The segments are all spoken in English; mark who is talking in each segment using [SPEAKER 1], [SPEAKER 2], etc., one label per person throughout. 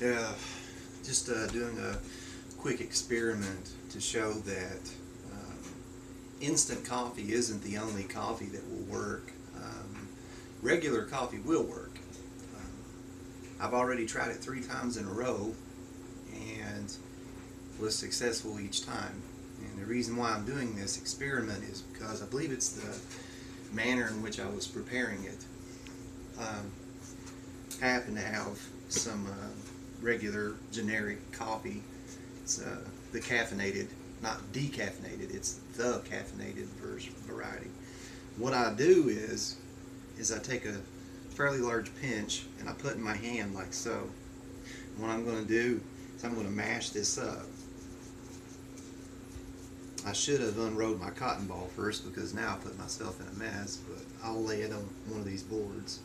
[SPEAKER 1] Yeah, just doing a quick experiment to show that instant coffee isn't the only coffee that will work. Regular coffee will work. I've already tried it 3 times in a row and was successful each time. And the reason why I'm doing this experiment is because I believe it's the manner in which I was preparing it. I happen to have some regular generic coffee. It's the caffeinated, not decaffeinated, it's the caffeinated variety. What I do is I take a fairly large pinch and I put in my hand like so. What I'm going to do is I'm going to mash this up. I should have unrolled my cotton ball first because now I put myself in a mess, but I'll lay it on one of these boards.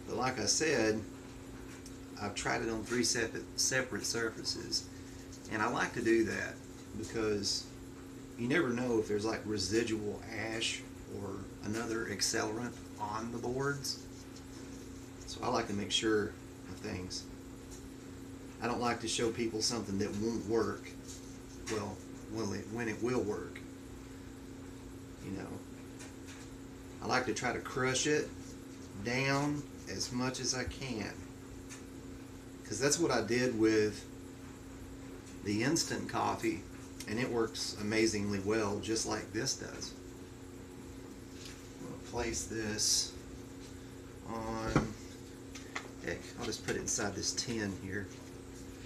[SPEAKER 1] But like I said, I've tried it on 3 separate surfaces, and I like to do that because you never know if there's like residual ash or another accelerant on the boards. So I like to make sure of things. I don't like to show people something that won't work. Well, when it will work. You know, I like to try to crush it down as much as I can, because that's what I did with the instant coffee, and it works amazingly well, just like this does. I'm going to place this on, heck, I'll just put it inside this tin here.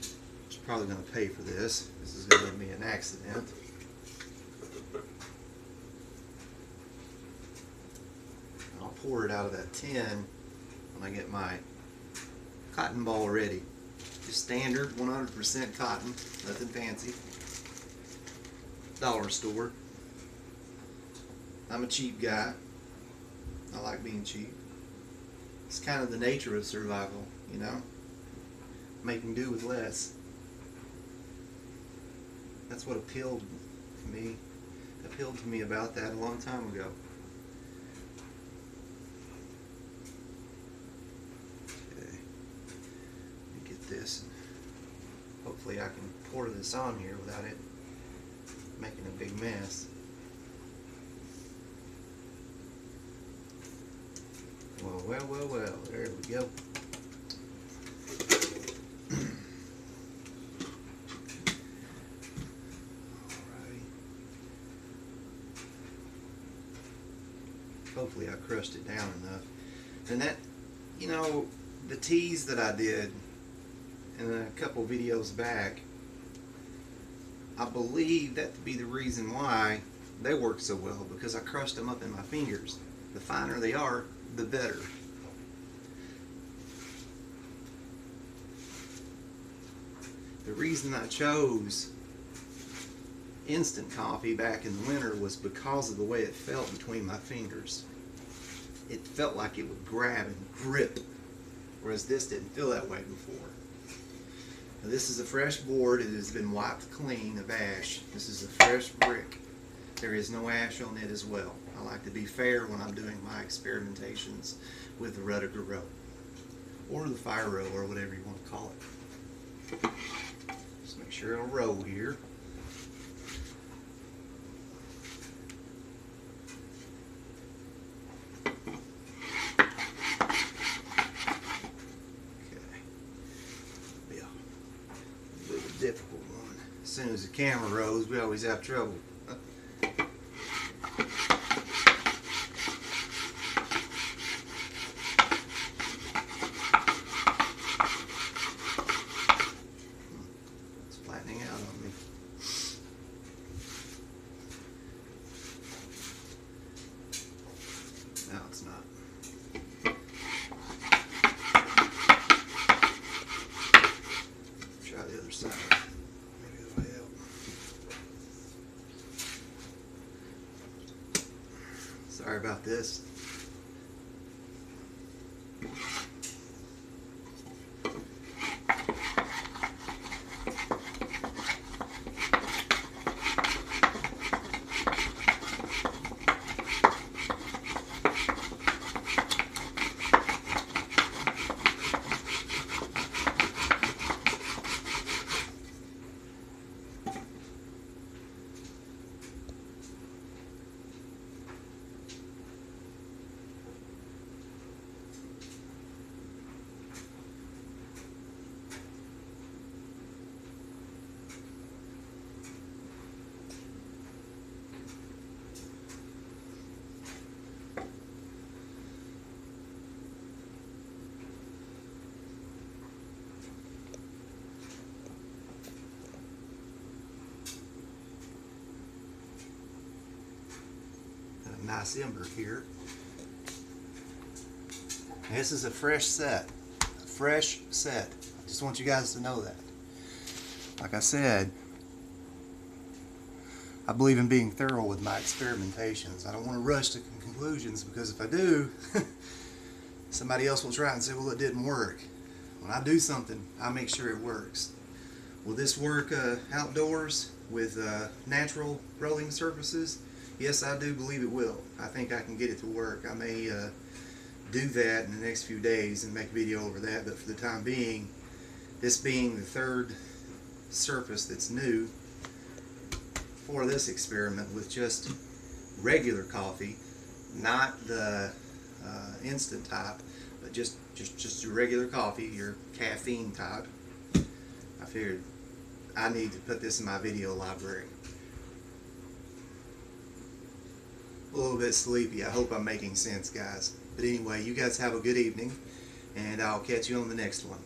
[SPEAKER 1] I'm probably going to pay for this. This is going to be an accident. I'll pour it out of that tin when I get my cotton ball ready. Just standard 100% cotton, nothing fancy. Dollar store. I'm a cheap guy. I like being cheap. It's kind of the nature of survival, you know? Making do with less. That's what appealed to me about that a long time ago. Okay, let me get this. Hopefully I can pour this on here without it making a big mess. Well, there we go. Hopefully I crushed it down enough. And that, you know, the teas that I did in a couple videos back, I believe that to be the reason why they work so well, because I crushed them up in my fingers. The finer they are, the better. The reason I chose instant coffee back in the winter was because of the way it felt between my fingers. It felt like it would grab and grip, whereas this didn't feel that way before. Now, this is a fresh board. It has been wiped clean of ash. This is a fresh brick. There is no ash on it as well. I like to be fair when I'm doing my experimentations with the Rudiger Roll, or the fire roll, or whatever you want to call it. Just make sure it'll roll here. Difficult one. As soon as the camera rolls, we always have trouble. It's flattening out on me. No, it's not. Try the other side. Maybe that'll help. Sorry about this. nice ember here. This is a fresh set. A fresh set. I just want you guys to know that. Like I said, I believe in being thorough with my experimentations. I don't want to rush to conclusions, because if I do, somebody else will try and say, well, it didn't work. When I do something, I make sure it works. Will this work outdoors with natural rolling surfaces? Yes, I do believe it will. I think I can get it to work. I may do that in the next few days and make a video over that, but for the time being, this being the third surface that's new for this experiment with just regular coffee, not the instant type, but just your regular coffee, your caffeine type, I figured I need to put this in my video library. A little bit sleepy. I hope I'm making sense, guys. But anyway, you guys have a good evening, and I'll catch you on the next one.